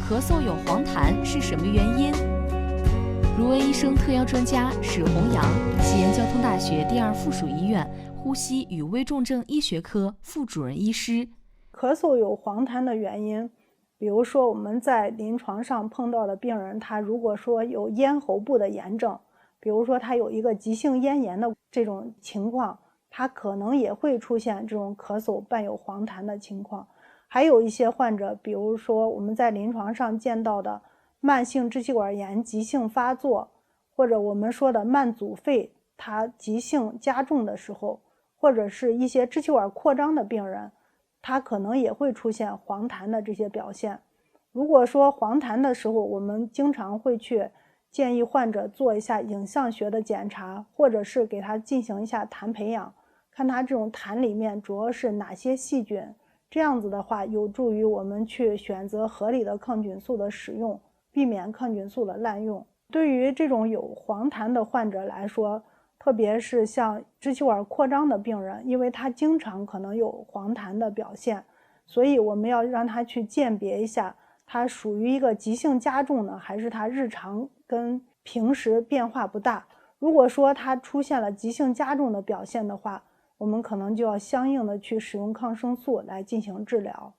咳嗽有黄痰是什么原因？如薇医生特邀专家史弘洋，西安交通大学第2附属医院呼吸与危重症医学科副主任医师。咳嗽有黄痰的原因，比如说我们在临床上碰到的病人，他如果说有咽喉部的炎症，比如说他有一个急性咽炎的这种情况，他可能也会出现这种咳嗽伴有黄痰的情况。还有一些患者，比如说我们在临床上见到的慢性支气管炎急性发作，或者我们说的慢阻肺，它急性加重的时候，或者是一些支气管扩张的病人，它可能也会出现黄痰的这些表现。如果说黄痰的时候，我们经常会去建议患者做一下影像学的检查，或者是给他进行一下痰培养，看他这种痰里面主要是哪些细菌，这样子的话有助于我们去选择合理的抗菌素的使用，避免抗菌素的滥用。对于这种有黄痰的患者来说，特别是像支气管扩张的病人，因为他经常可能有黄痰的表现，所以我们要让他去鉴别一下，他属于一个急性加重呢，还是他日常跟平时变化不大。如果说他出现了急性加重的表现的话，我们可能就要相应的去使用抗生素来进行治疗。